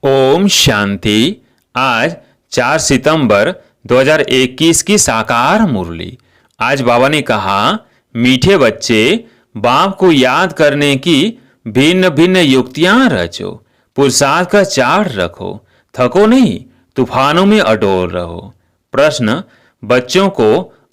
ओम शांति। आज 4 सितंबर 2021 की साकार मुरली। आज बाबा ने कहा, मीठे बच्चे, बाप को याद करने की भिन्न भिन्न युक्तियां रचो, पुरुषार्थ का चार्ट रखो, थको नहीं, तूफानों में अडोल रहो। प्रश्न, बच्चों को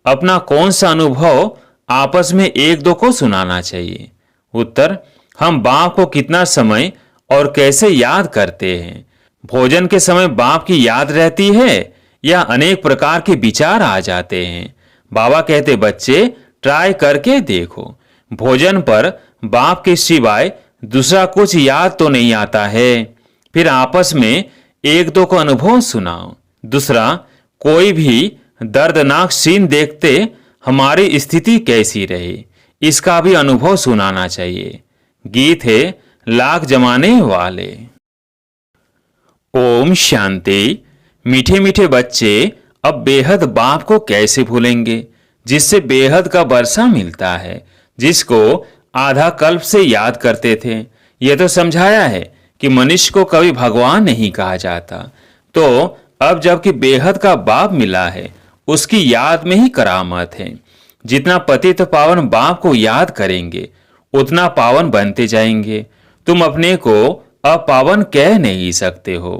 अपना कौन सा अनुभव आपस में एक दो को सुनाना चाहिए। उत्तर, हम बाप को कितना समय और कैसे याद करते हैं। भोजन के समय बाप की याद रहती है या अनेक प्रकार के विचार आ जाते हैं। बाबा कहते, बच्चे ट्राई करके देखो, भोजन पर बाप के सिवाय दूसरा कुछ याद तो नहीं आता है। फिर आपस में एक दो को अनुभव सुनाओ। दूसरा, कोई भी दर्दनाक सीन देखते हमारी स्थिति कैसी रहे, इसका भी अनुभव सुनाना चाहिए। गीत है लाख जमाने वाले। ओम शांति। मीठे मीठे बच्चे, अब बेहद बाप को कैसे भूलेंगे, जिससे बेहद का वर्षा मिलता है, जिसको आधा कल्प से याद करते थे। यह तो समझाया है कि मनुष्य को कभी भगवान नहीं कहा जाता। तो अब जबकि बेहद का बाप मिला है, उसकी याद में ही करामत है। जितना पतित पावन बाप को याद करेंगे, उतना पावन बनते जाएंगे। तुम अपने को अपावन कह नहीं सकते हो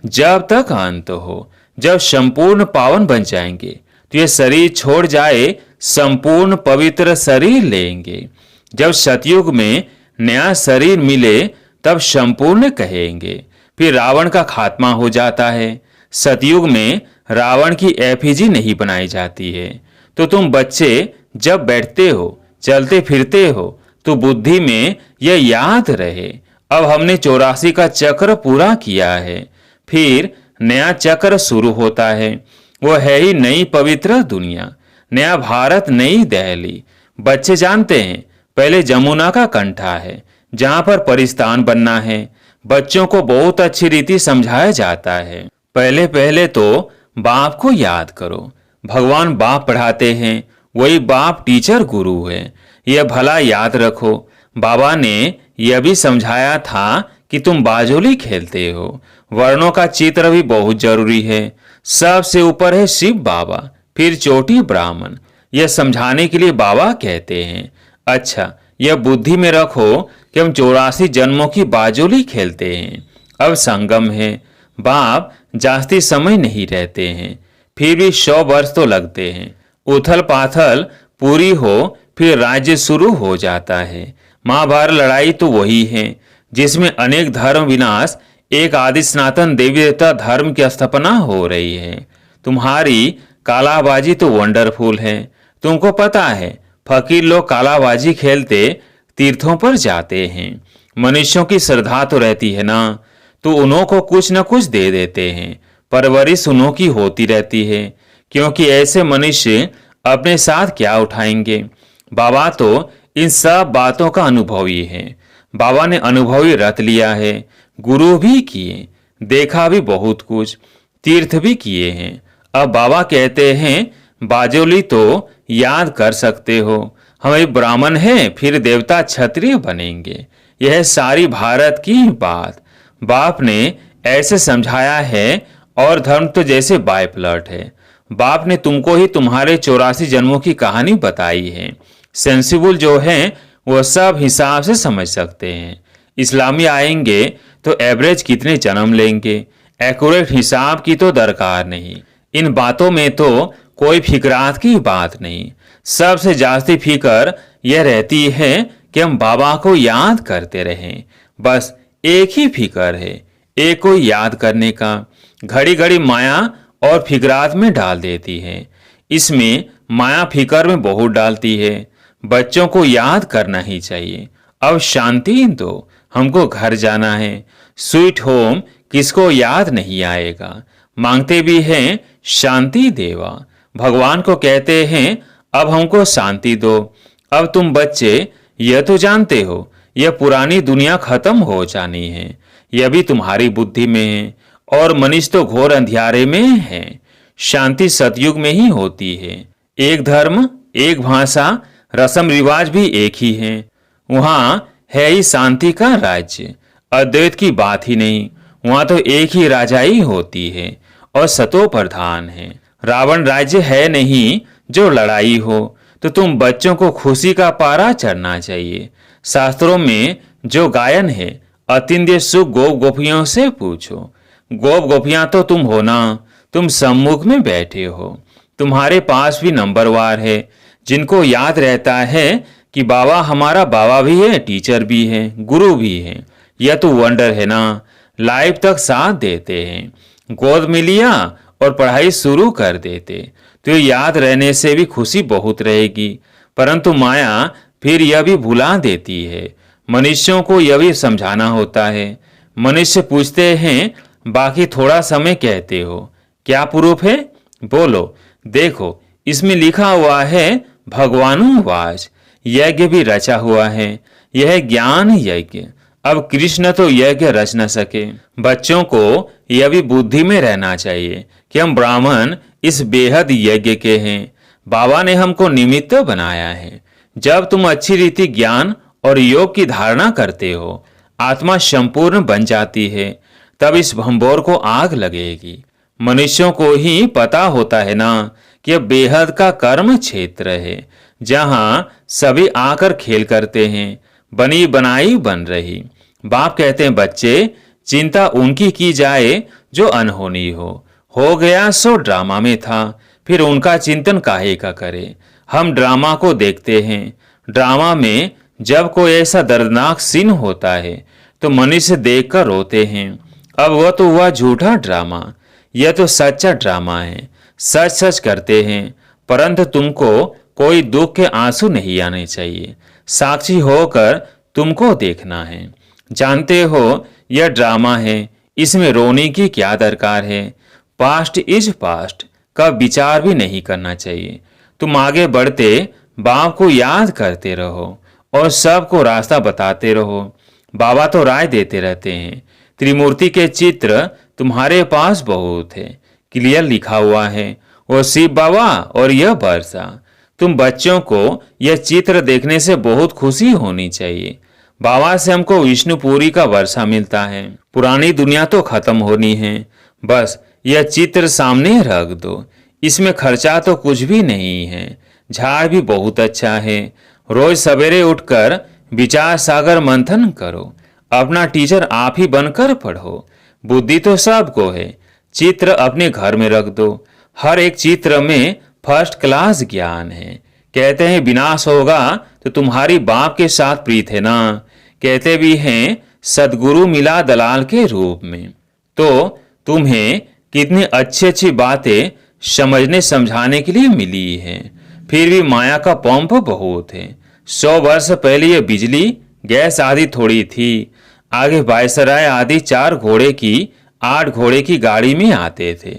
जब तक अंत हो। जब संपूर्ण पावन बन जाएंगे तो ये शरीर छोड़ जाए, संपूर्ण पवित्र शरीर लेंगे। जब सतयुग में नया शरीर मिले तब संपूर्ण कहेंगे। फिर रावण का खात्मा हो जाता है। सतयुग में रावण की एफिजी नहीं बनाई जाती है। तो तुम बच्चे जब बैठते हो, चलते फिरते हो, तो बुद्धि में यह याद रहे, अब हमने 84 का चक्र पूरा किया है। फिर नया चक्र शुरू होता है। वो है ही नई पवित्र दुनिया, नया भारत, नई दिल्ली। बच्चे जानते हैं, पहले जमुना का कंठा है जहां पर परिस्तान बनना है। बच्चों को बहुत अच्छी रीति समझाया जाता है। पहले पहले तो बाप को याद करो। भगवान बाप पढ़ाते हैं, वही बाप टीचर गुरु है, यह भला याद रखो। बाबा ने यह भी समझाया था कि तुम बाजोली खेलते हो। वर्णों का चित्र भी बहुत जरूरी है। सबसे ऊपर है शिव बाबा, फिर चोटी ब्राह्मण। यह समझाने के लिए बाबा कहते हैं, अच्छा यह बुद्धि में रखो कि हम 84 जन्मों की बाजोली खेलते हैं। अब संगम है, बाप जास्ती समय नहीं रहते हैं, फिर भी 100 वर्ष तो लगते हैं। उथल पाथल पूरी हो, फिर राज्य शुरू हो जाता है। महाभारत लड़ाई तो वही है जिसमें अनेक धर्म विनाश, एक आदि सनातन देवी देवता धर्म की स्थापना हो रही है। तुम्हारी कालाबाजी तो वंडरफुल है। तुमको पता है, फकीर लोग कालाबाजी खेलते तीर्थों पर जाते हैं। मनुष्यों की श्रद्धा तो रहती है ना, तो उन्हों को कुछ न कुछ दे देते हैं। परवरिश उन्हों की होती रहती है, क्योंकि ऐसे मनुष्य अपने साथ क्या उठाएंगे। बाबा तो इन सब बातों का अनुभवी है। बाबा ने अनुभवी रत लिया है, गुरु भी किए, देखा भी बहुत कुछ, तीर्थ भी किए हैं। अब बाबा कहते हैं, बाजोली तो याद कर सकते हो, हमें ब्राह्मण है, फिर देवता क्षत्रिय बनेंगे। यह सारी भारत की बात बाप ने ऐसे समझाया है। और धर्म तो जैसे बायप्लट है। बाप ने तुमको ही तुम्हारे 84 जन्मों की कहानी बताई है। सेंसिबल जो हैं वो सब हिसाब से समझ सकते हैं। इस्लामी आएंगे तो एवरेज कितने जन्म लेंगे, एक्यूरेट हिसाब की तो दरकार नहीं। इन बातों में तो कोई फिक्रात की बात नहीं। सबसे जास्ती फिक्र यह रहती है कि हम बाबा को याद करते रहें। बस एक ही फिक्र है, एक को याद करने का। घड़ी घड़ी माया और फिक्रात में डाल देती है। इसमें माया फिक्र में बहुत डालती है। बच्चों को याद करना ही चाहिए। अब शांति दो, हमको घर जाना है। स्वीट होम किसको याद नहीं आएगा। मांगते भी हैं शांति देवा। भगवान को कहते हैं, अब हमको शांति दो। अब तुम बच्चे यह तो जानते हो, यह पुरानी दुनिया खत्म हो जानी है। यह भी तुम्हारी बुद्धि में है। और मनुष्य तो घोर अंधियारे में है। शांति सतयुग में ही होती है। एक धर्म, एक भाषा, रस्म रिवाज भी एक ही है। वहां है ही शांति का राज्य। अद्वैत की बात ही नहीं, वहां तो एक ही राजाई होती है और सतो प्रधान है। रावण राज्य है नहीं जो लड़ाई हो। तो तुम बच्चों को खुशी का पारा चढ़ना चाहिए। शास्त्रों में जो गायन है, अतिंद्य सुख गोप गोपियों से पूछो। गोप गोपियां तो तुम हो ना, तुम सम्मुख में बैठे हो। तुम्हारे पास भी नंबरवार है, जिनको याद रहता है कि बाबा हमारा बाबा भी है, टीचर भी है, गुरु भी है। यह तो वंडर है ना, लाइफ तक साथ देते हैं। गोद में लिया और पढ़ाई शुरू कर देते तो याद रहने से भी खुशी बहुत रहेगी। परंतु माया फिर यह भी भुला देती है। मनुष्यों को यह भी समझाना होता है। मनुष्य पूछते हैं बाकी थोड़ा समय कहते हो, क्या प्रूफ है? बोलो। देखो इसमें लिखा हुआ है भगवानुवाच, यज्ञ भी रचा हुआ है, यह ज्ञान यज्ञ। अब कृष्ण तो यज्ञ रच न सके। बच्चों को यह भी बुद्धि में रहना चाहिए कि हम ब्राह्मण इस बेहद यज्ञ के हैं। बाबा ने हमको निमित्त बनाया है। जब तुम अच्छी रीति ज्ञान और योग की धारणा करते हो, आत्मा संपूर्ण बन जाती है, तब इस भंबोर को आग लगेगी। मनुष्यों को ही पता होता है ना कि यह बेहद का कर्म क्षेत्र है, जहां सभी आकर खेल करते हैं, बनी बनाई बन रही। बाप कहते हैं बच्चे, चिंता उनकी की जाए जो अनहोनी हो गया सो ड्रामा में था, फिर उनका चिंतन काहे का करे। हम ड्रामा को देखते हैं। ड्रामा में जब कोई ऐसा दर्दनाक सीन होता है तो मनुष्य देखकर रोते हैं। अब वह तो हुआ झूठा ड्रामा, यह तो सच्चा ड्रामा है। सच सच करते हैं, परंतु तुमको कोई दुख के आंसू नहीं आने चाहिए। साक्षी होकर तुमको देखना है। जानते हो यह ड्रामा है, इसमें रोने की क्या दरकार है। पास्ट इज पास्ट का विचार भी नहीं करना चाहिए। तुम आगे बढ़ते बाप को याद करते रहो और सबको रास्ता बताते रहो। बाबा तो राय देते रहते हैं। त्रिमूर्ति के चित्र तुम्हारे पास बहुत है, क्लियर लिखा हुआ है, वो शिव बाबा और यह वर्षा। तुम बच्चों को यह चित्र देखने से बहुत खुशी होनी चाहिए। बाबा से हमको विष्णुपुरी का वर्षा मिलता है। पुरानी दुनिया तो खत्म होनी है, बस यह चित्र सामने रख दो। इसमें खर्चा तो कुछ भी नहीं है। झाड़ भी बहुत अच्छा है। रोज सवेरे उठकर विचार सागर मंथन करो। अपना टीचर आप ही बनकर पढ़ो। बुद्धि तो सबको है। चित्र अपने घर में रख दो। हर एक चित्र में फर्स्ट क्लास ज्ञान है। कहते हैं विनाश होगा तो तुम्हारी बाप के साथ प्रीत है ना। कहते भी हैं सदगुरु मिला दलाल के रूप में। तो तुम्हें कितनी अच्छी अच्छी बातें समझने समझाने के लिए मिली है। फिर भी माया का पंप बहुत है। 100 वर्ष पहले ये बिजली गैस आदि थोड़ी थी। आगे वायसराय आदि 4 घोड़े की 8 घोड़े की गाड़ी में आते थे।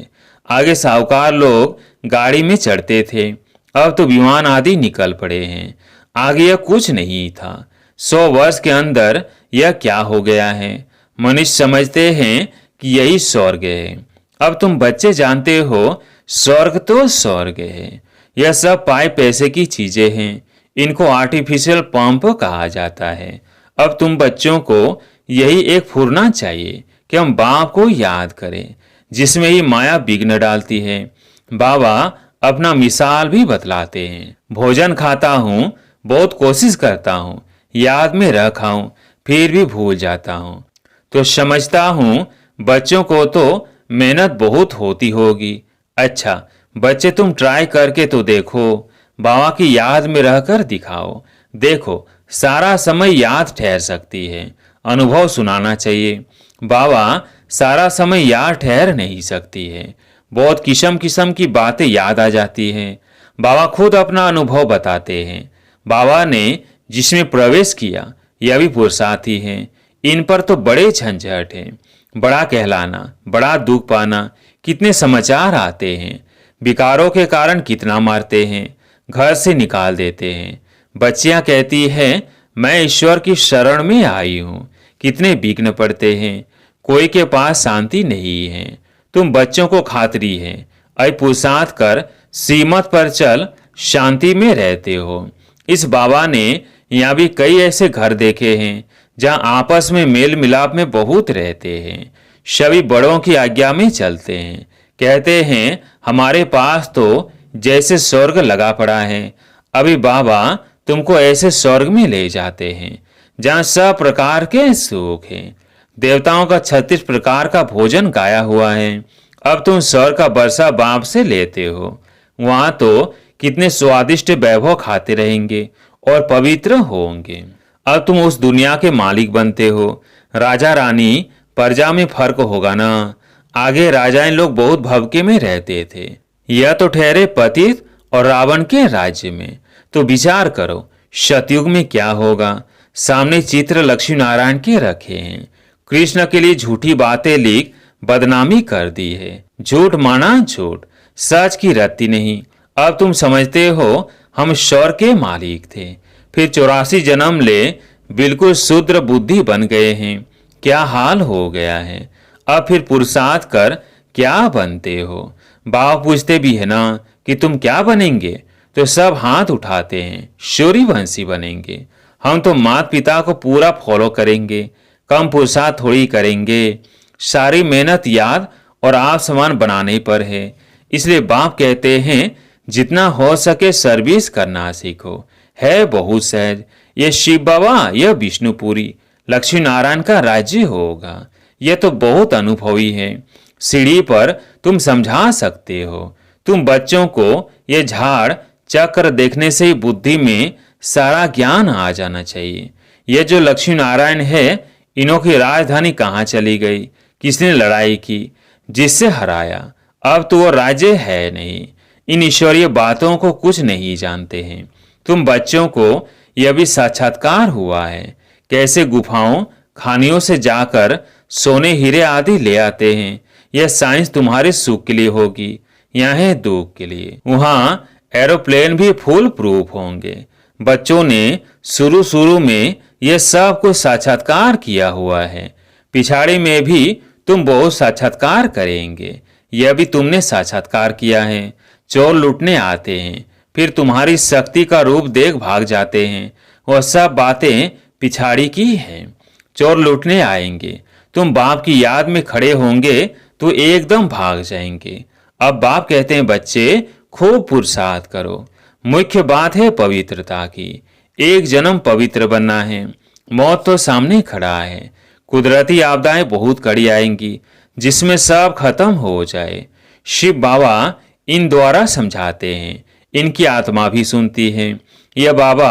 आगे साहूकार लोग गाड़ी में चढ़ते थे। अब तो विमान आदि निकल पड़े हैं। आगे यह कुछ नहीं था। 100 वर्ष के अंदर यह क्या हो गया है। मनुष्य समझते हैं कि यही स्वर्ग है। अब तुम बच्चे जानते हो स्वर्ग तो स्वर्ग है। यह सब पाए पैसे की चीजें हैं। इनको आर्टिफिशियल पंप कहा जाता है। अब तुम बच्चों को यही एक फुरना चाहिए कि हम बाप को याद करें, जिसमें ही माया विघ्न डालती है। बाबा अपना मिसाल भी बतलाते हैं। भोजन खाता हूँ, बहुत कोशिश करता हूँ याद में रखाऊं, फिर भी भूल जाता हूँ। तो समझता हूँ बच्चों को तो मेहनत बहुत होती होगी। अच्छा बच्चे तुम ट्राई करके तो देखो, बाबा की याद में रहकर दिखाओ। देखो सारा समय याद ठहर सकती है। अनुभव सुनाना चाहिए। बाबा सारा समय याद ठहर नहीं सकती है। बहुत किस्म किस्म की बातें याद आ जाती हैं। बाबा खुद अपना अनुभव बताते हैं। बाबा ने जिसमें प्रवेश किया यह भी पुरुषार्थी हैं। इन पर तो बड़े झंझट हैं। बड़ा कहलाना, बड़ा दुख पाना, कितने समाचार आते हैं। विकारों के कारण कितना मारते हैं, घर से निकाल देते हैं। बच्चियां कहती हैं मैं ईश्वर की शरण में आई हूँ। कितने विघ्न पड़ते हैं। कोई के पास शांति नहीं है। तुम बच्चों को खातरी है अय पुरुषार्थ कर सीमत पर चल शांति में रहते हो। इस बाबा ने यहाँ भी कई ऐसे घर देखे हैं जहाँ आपस में मेल मिलाप में बहुत रहते हैं। सभी बड़ों की आज्ञा में चलते हैं। कहते हैं हमारे पास तो जैसे स्वर्ग लगा पड़ा है। अभी बाबा तुमको ऐसे स्वर्ग में ले जाते हैं जहाँ सब प्रकार के सुख हैं। देवताओं का 36 प्रकार का भोजन गाया हुआ है। अब तुम स्वर्ग का बरसा बाप से लेते हो। वहां तो कितने स्वादिष्ट वैभव खाते रहेंगे और पवित्र होंगे। अब तुम उस दुनिया के मालिक बनते हो। राजा रानी प्रजा में फर्क होगा ना। आगे राजाएं लोग बहुत भवके में रहते थे। यह तो ठहरे पतित और रावण के राज्य में। तो विचार करो सतयुग में क्या होगा। सामने चित्र लक्ष्मी नारायण के रखे हैं। कृष्ण के लिए झूठी बातें लिख बदनामी कर दी है। झूठ माना झूठ, सच की रत्ती नहीं। अब तुम समझते हो हम स्वर्ग के मालिक थे, फिर 84 जन्म ले बिल्कुल शूद्र बुद्धि बन गए हैं। क्या हाल हो गया है। अब फिर पुरुषार्थ कर क्या बनते हो। बाप पूछते भी है ना कि तुम क्या बनेंगे, तो सब हाथ उठाते हैं सूर्यवंशी बनेंगे। हम तो माता पिता को पूरा फॉलो करेंगे, कम पुरुषार्थ थोड़ी करेंगे। सारी मेहनत याद और आप समान बनाने पर है। इसलिए बाप कहते हैं जितना हो सके सर्विस करना सीखो। है बहुत सहज। ये शिव बाबा, यह विष्णुपुरी, लक्ष्मी नारायण का राज्य होगा। यह तो बहुत अनुभवी है। सीढ़ी पर तुम समझा सकते हो। तुम बच्चों को ये झाड़ चक्र देखने से ही बुद्धि में सारा ज्ञान आ जाना चाहिए। ये जो लक्ष्मी नारायण है, इन्हों की राजधानी कहाँ चली गई, किसने लड़ाई की, जिससे हराया। अब तो वो राज्य है नहीं। इन ईश्वरीय बातों को कुछ नहीं जानते हैं। तुम बच्चों को यह भी साक्षात्कार हुआ है कैसे गुफाओं खानियों से जाकर सोने हीरे आदि ले आते हैं। यह साइंस तुम्हारे सुख के लिए होगी, यहाँ है दुख के लिए। वहाँ एरोप्लेन भी फुल प्रूफ होंगे। बच्चों ने शुरू में यह सब कुछ साक्षात्कार किया हुआ है। पिछाड़ी में भी तुम बहुत साक्षात्कार करेंगे। यह भी तुमने साक्षात्कार किया है। चोर लूटने आते हैं, फिर तुम्हारी शक्ति का रूप देख भाग जाते हैं। वह सब बातें पिछाड़ी की हैं। चोर लूटने आएंगे, तुम बाप की याद में खड़े होंगे तो एकदम भाग जाएंगे। अब बाप कहते हैं बच्चे खूब पुरुषार्थ करो। मुख्य बात है पवित्रता की। एक जन्म पवित्र बनना है। मौत तो सामने खड़ा है। कुदरती आपदाएं बहुत कड़ी आएंगी जिसमें सब खत्म हो जाए। शिव बाबा इन द्वारा समझाते हैं। इनकी आत्मा भी सुनती है। यह बाबा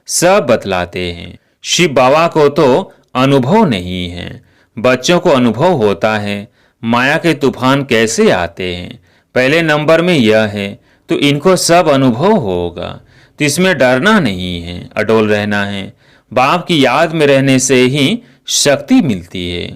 सब बतलाते हैं। शिव बाबा को तो अनुभव नहीं है, बच्चों को अनुभव होता है। माया के तूफान कैसे आते हैं, पहले नंबर में यह है, तो इनको सब अनुभव होगा। तो इसमें डरना नहीं है, अडोल रहना है। बाप की याद में रहने से ही शक्ति मिलती है।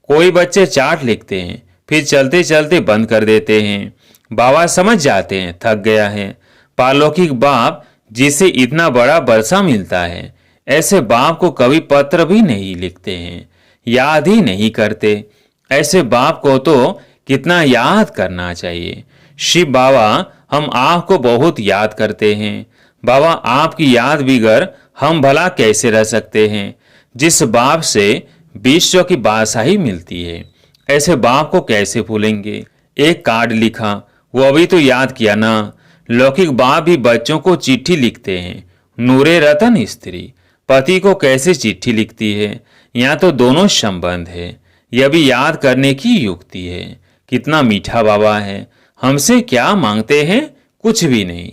कोई बच्चे चार्ट लिखते हैं, फिर चलते चलते बंद कर देते हैं। बाबा समझ जाते हैं थक गया है। पारलौकिक बाप जिसे इतना बड़ा बरसा मिलता है, ऐसे बाप को कभी पत्र भी नहीं लिखते हैं, याद ही नहीं करते। ऐसे बाप को तो कितना याद करना चाहिए। शिव बाबा हम आपको बहुत याद करते हैं। बाबा आपकी याद बिगर हम भला कैसे रह सकते हैं। जिस बाप से विश्व की बादशाही मिलती है, ऐसे बाप को कैसे भूलेंगे। एक कार्ड लिखा, वो अभी तो याद किया ना। लौकिक बाप भी बच्चों को चिट्ठी लिखते हैं। नूरे रतन स्त्री पति को कैसे चिट्ठी लिखती है। यहाँ तो दोनों संबंध है। यह भी याद करने की युक्ति है। कितना मीठा बाबा है। हमसे क्या मांगते हैं, कुछ भी नहीं।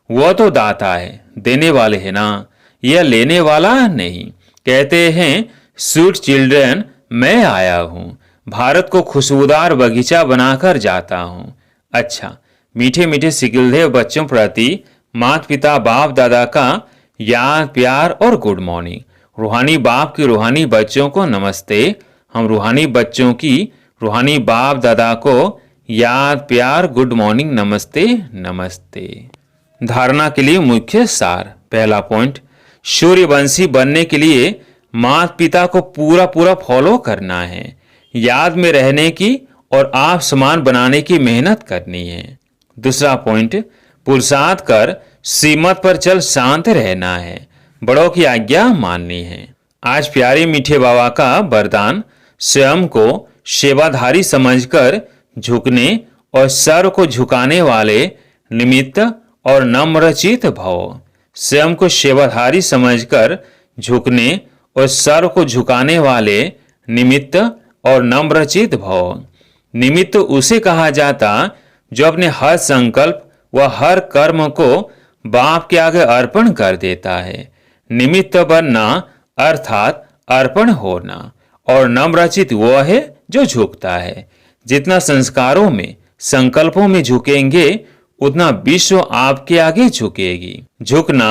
वह तो दाता है, देने वाले है ना, यह लेने वाला नहीं। कहते हैं स्वीट चिल्ड्रन मैं आया हूँ, भारत को खुशबूदार बगीचा बनाकर जाता हूँ। अच्छा, मीठे मीठे सिकिलदेव बच्चों प्रति माता पिता बाप दादा का याद प्यार और गुड मॉर्निंग। रूहानी बाप की रूहानी बच्चों को नमस्ते। हम रूहानी बच्चों की रूहानी बाप दादा को याद प्यार गुड मॉर्निंग नमस्ते नमस्ते। धारणा के लिए मुख्य सार। पहला पॉइंट, सूर्यवंशी बनने के लिए माता पिता को पूरा फॉलो करना है, याद में रहने की और आप समान बनाने की मेहनत करनी है। दूसरा पॉइंट, पुरुषार्थ कर सीमत पर चल शांत रहना है, बड़ों की आज्ञा माननी है। आज प्यारे मीठे बाबा का वरदान, स्वयं को सेवाधारी समझकर झुकने और सर को झुकाने वाले निमित्त और नम्रचित भव। स्वयं को सेवाधारी समझकर झुकने और सर को झुकाने वाले निमित्त और नम्रचित भव। निमित्त उसे कहा जाता जो अपने हर संकल्प व हर कर्म को बाप के आगे अर्पण कर देता है। निमित्त बनना अर्थात अर्पण होना, और नम्रचित वो है जो झुकता है। जितना संस्कारों में संकल्पों में झुकेंगे उतना विश्व आपके आगे झुकेगी। झुकना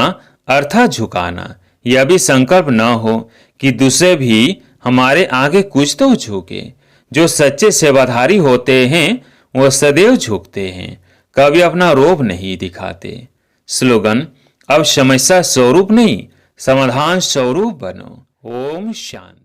अर्थात झुकाना। यह भी संकल्प न हो कि दूसरे भी हमारे आगे कुछ तो झुके। जो सच्चे सेवाधारी होते हैं वो सदैव झुकते हैं, कभी अपना रोब नहीं दिखाते। स्लोगन: अब समस्या स्वरूप नहीं, समाधान स्वरूप बनो। ओम शांति।